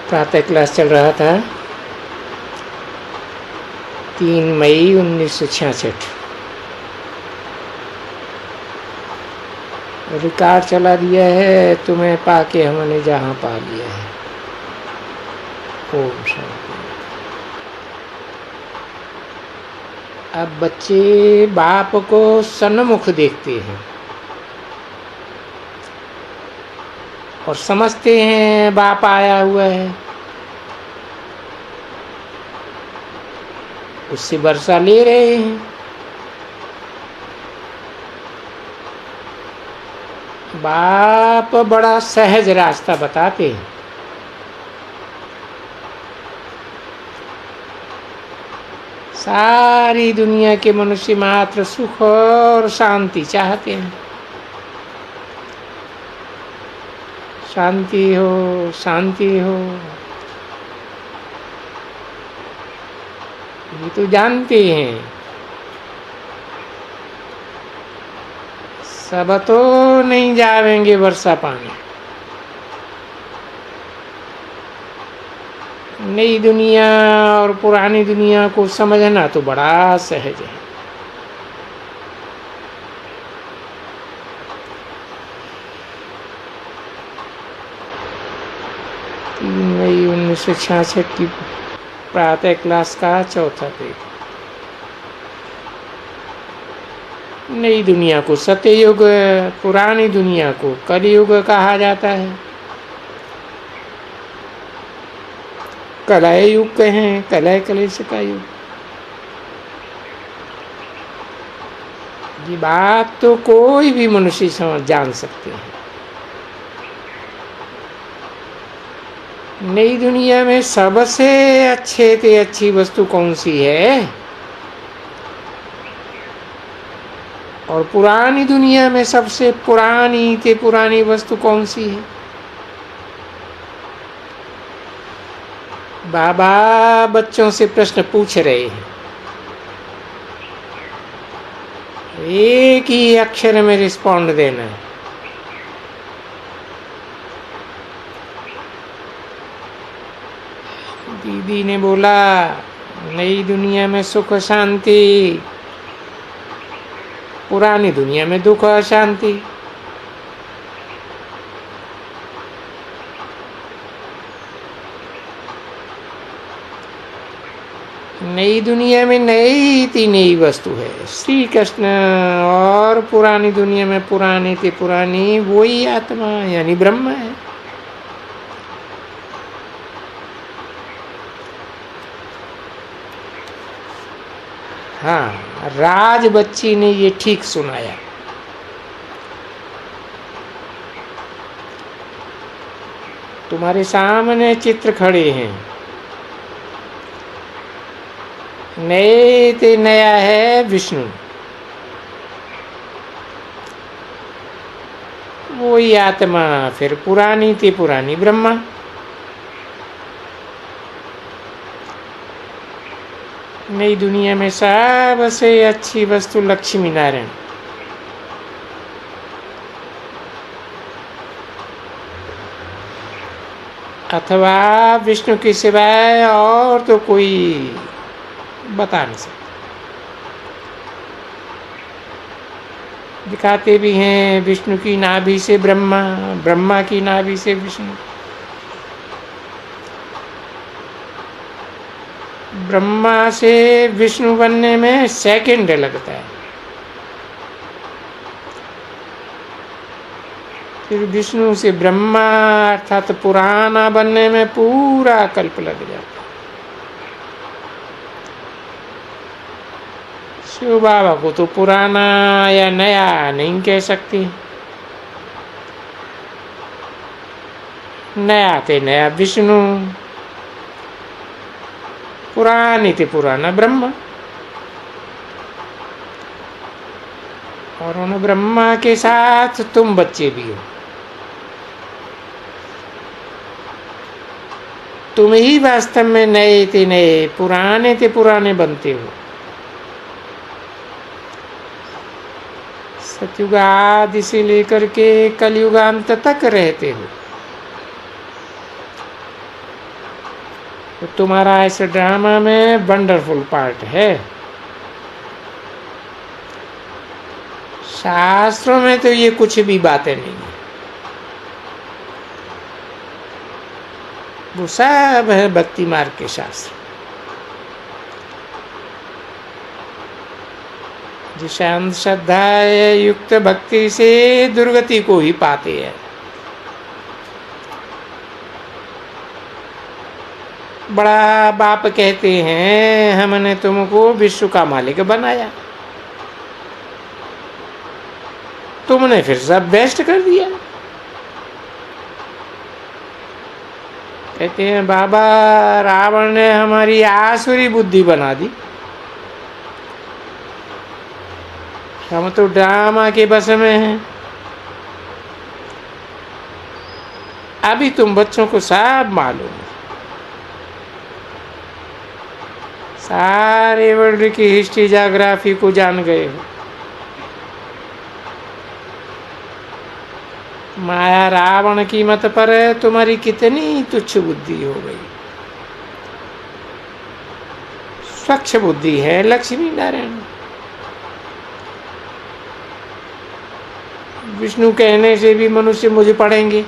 प्रातः क्लास चल रहा था 3 मई 1966। रिकॉर्ड चला दिया है, तुम्हें पाके हमने जहाँ पा लिया है। ओम शांति। अब बच्चे बाप को सन्मुख देखते हैं और समझते हैं बाप आया हुआ है, उससे वर्षा ले रहे हैं। बाप बड़ा सहज रास्ता बताते हैं। सारी दुनिया के मनुष्य मात्र सुख और शांति चाहते हैं। शांति हो, शांति हो। ये तो जानते हैं, सब तो नहीं जावेंगे वर्षा पानी। नई दुनिया और पुरानी दुनिया को समझना तो बड़ा सहज है। मई 1966 की प्रातः क्लास का चौथा पेज। नई दुनिया को सत्ययुग, पुरानी दुनिया को कलयुग कहा जाता है। कलय युग कहें, कलय कलेश का युग। ये बात तो कोई भी मनुष्य समझ जान सकते हैं। नई दुनिया में सबसे अच्छे से अच्छी वस्तु कौन सी है, और पुरानी दुनिया में सबसे पुरानी से पुरानी वस्तु कौन सी है। बाबा बच्चों से प्रश्न पूछ रहे हैं, एक ही अक्षर में रिस्पॉन्ड देना है। दीदी ने बोला नई दुनिया में सुख शांति, पुरानी दुनिया में दुख अशांति। नई दुनिया में नई वस्तु है, श्री कृष्ण, और पुरानी दुनिया में पुरानी से पुरानी वही आत्मा यानी ब्रह्म है। हाँ, राज बच्ची ने ये ठीक सुनाया। तुम्हारे सामने चित्र खड़े हैं, नए ते नया है विष्णु, वही आत्मा फिर पुरानी ते पुरानी ब्रह्मा। नई दुनिया में सबसे अच्छी वस्तु लक्ष्मी नारायण। अथवा विष्णु के सिवाय और तो कोई बता नहीं सकता। दिखाते भी हैं विष्णु की नाभि से ब्रह्मा, ब्रह्मा की नाभि से विष्णु, ब्रह्मा से विष्णु बनने में सेकंड लगता है, फिर विष्णु से ब्रह्मा अर्थात पुराना बनने में पूरा कल्प लग जाता है। शिव बाबा को तो पुराना या नया नहीं कह सकती, नया थे नया विष्णु, पुरानी थी पुराना ब्रह्मा। और उन ब्रह्मा के साथ तुम बच्चे भी हो। तुम ही वास्तव में नए थे नए, पुराने थे पुराने बनते हो। सतयुग आदि से लेकर के कलयुगांत तक रहते हो। तो तुम्हारा इस ड्रामा में वंडरफुल पार्ट है। शास्त्रों में तो ये कुछ भी बातें नहीं है, वो सब है भक्ति मार्ग के शास्त्र। जिस अंधश्रद्धा युक्त भक्ति से दुर्गति को ही पाते हैं। बड़ा बाप कहते हैं हमने तुमको विश्व का मालिक बनाया, तुमने फिर सब बेस्ट कर दिया। कहते हैं बाबा रावण ने हमारी आसुरी बुद्धि बना दी, हम तो ड्रामा के बस में हैं। अभी तुम बच्चों को सब मालूम है, सारे वर्ल्ड की हिस्ट्री ज्योग्राफी को जान गए हो। माया रावण की मत पर तुम्हारी कितनी तुच्छ बुद्धि हो गई। स्वच्छ बुद्धि है लक्ष्मी नारायण। विष्णु कहने से भी मनुष्य मुझे पढ़ेंगे।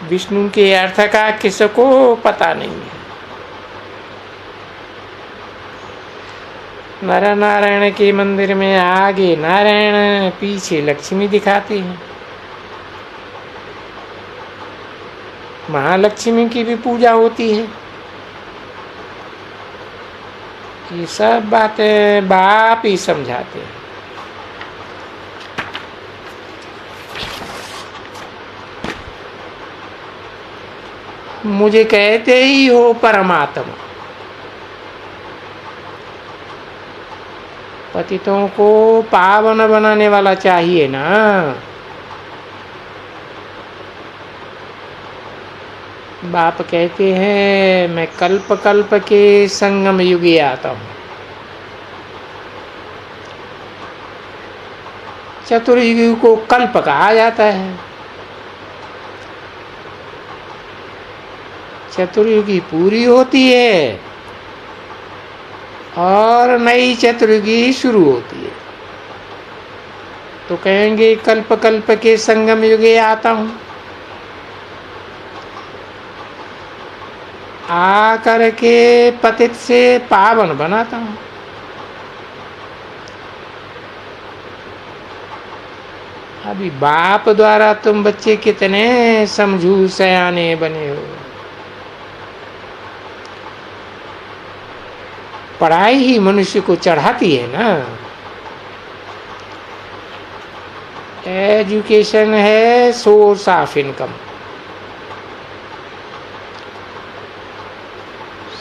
विष्णु के अर्थ का किसको पता नहीं है। नर नारायण के मंदिर में आगे नारायण पीछे लक्ष्मी दिखाते हैं। महालक्ष्मी की भी पूजा होती है। ये सब बातें बाप ही समझाते हैं। मुझे कहते ही हो परमात्मा। पतितों को पावन बनाने वाला चाहिए ना। बाप कहते हैं मैं कल्प कल्प के संगम युगे आता हूँ। चतुर्युग को कल्प कहा जाता है। चतुर्युगी पूरी होती है और नई चतुर्युगी शुरू होती है। तो कहेंगे कल्प कल्प के संगम युगे आता हूँ। आकर के पतित से पावन बनाता हूँ। अभी बाप द्वारा तुम बच्चे कितने समझू सयाने बने हो। पढ़ाई ही मनुष्य को चढ़ाती है ना। एजुकेशन है सोर्स ऑफ इनकम।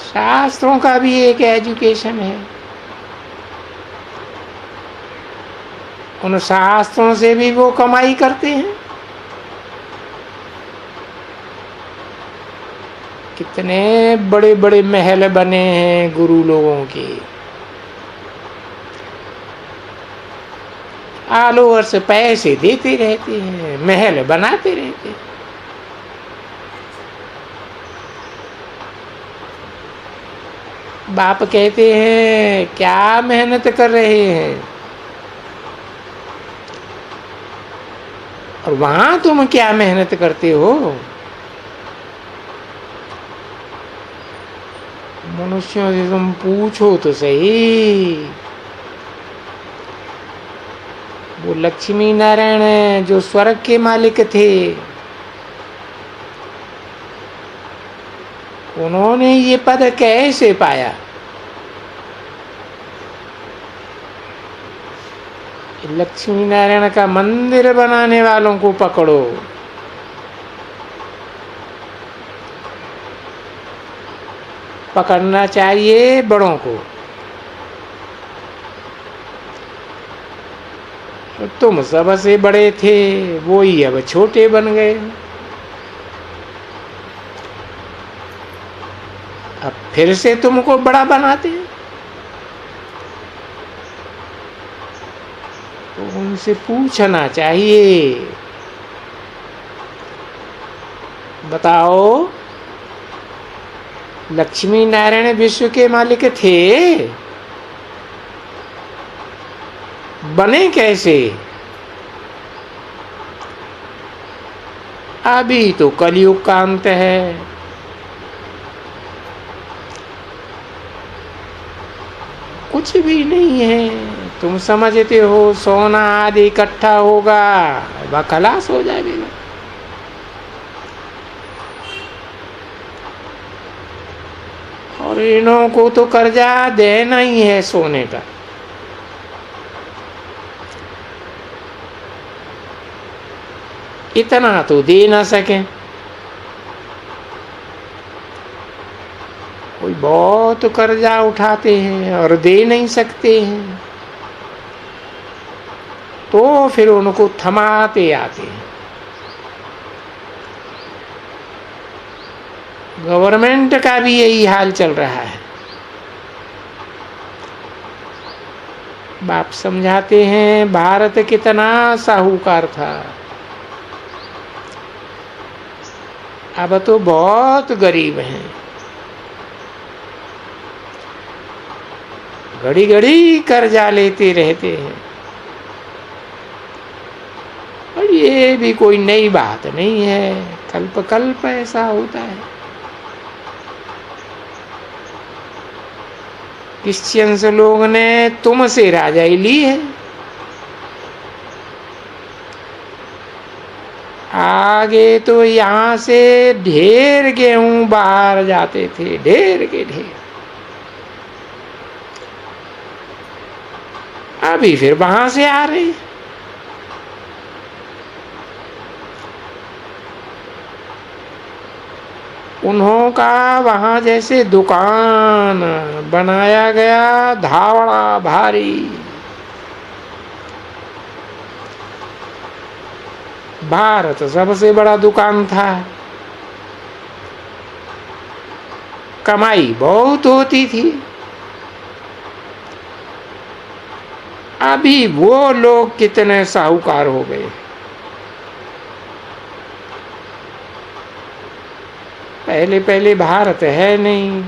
शास्त्रों का भी एक एजुकेशन है। उन शास्त्रों से भी वो कमाई करते हैं। कितने बड़े बड़े महल बने हैं गुरु लोगों के। ऑल ओवर से पैसे देते रहते हैं, महल बनाते रहते हैं। बाप कहते हैं क्या मेहनत कर रहे हैं और वहां तुम क्या मेहनत करते हो। मनुष्यों से तुम पूछो तो सही। वो लक्ष्मी नारायण जो स्वर्ग के मालिक थे, उन्होंने ये पद कैसे पाया। लक्ष्मी नारायण का मंदिर बनाने वालों को पकड़ो। पकड़ना चाहिए बड़ों को। तुम सबसे बड़े थे, वो ही अब छोटे बन गए। अब फिर से तुमको बड़ा बनाते हैं। तो उनसे पूछना चाहिए बताओ, लक्ष्मी नारायण विश्व के मालिक थे, बने कैसे? अभी तो कलयुग का अंत है, कुछ भी नहीं है। तुम समझते हो सोना आदि इकट्ठा होगा, वह खलास हो जाएगा। और इन्हों को तो कर्जा देना ही है सोने का। इतना तो दे ना सके। कोई बहुत कर्जा उठाते हैं और दे नहीं सकते हैं, तो फिर उनको थमाते आते हैं। गवर्नमेंट का भी यही हाल चल रहा है। बाप समझाते हैं भारत कितना साहूकार था, अब तो बहुत गरीब हैं। घड़ी घड़ी कर्जा लेते रहते हैं। और ये भी कोई नई बात नहीं है, कल्प कल्प ऐसा होता है। क्रिश्चियंस लोग ने तुमसे राजाई ली है, आगे तो यहां से ढेर गेहूं बाहर जाते थे, ढेर के ढेर। अभी फिर वहां से आ रहे। उन्हों का वहां जैसे दुकान बनाया गया, धावड़ा भारी। भारत सबसे बड़ा दुकान था, कमाई बहुत होती थी। अभी वो लोग कितने साहूकार हो गए। पहले पहले भारत है नहीं,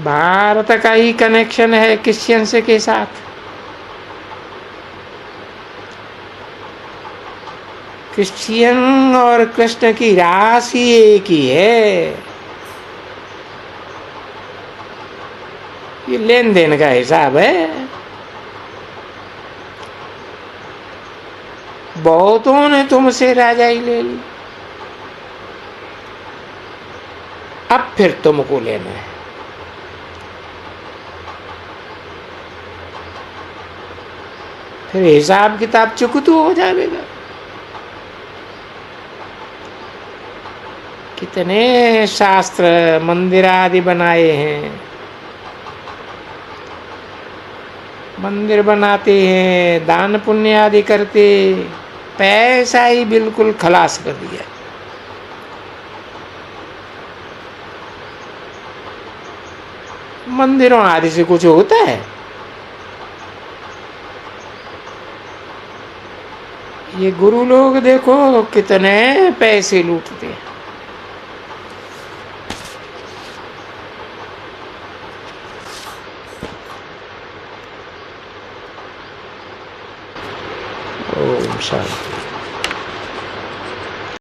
भारत का ही कनेक्शन है क्रिश्चियंस के साथ। क्रिश्चियन और कृष्ण की राशि एक ही है। ये लेन देन का हिसाब है। बहुतों ने तुमसे राजाई ले ली, अब फिर तुमको लेना है। फिर हिसाब किताब चुकतू हो जाएगा। कितने शास्त्र मंदिर आदि बनाए हैं, मंदिर बनाते हैं, दान पुण्य आदि करते, पैसा ही बिल्कुल खलास कर दिया। मंदिरों आदि से कुछ होता है? ये गुरु लोग देखो कितने पैसे लूटते हैं। ओम शांति।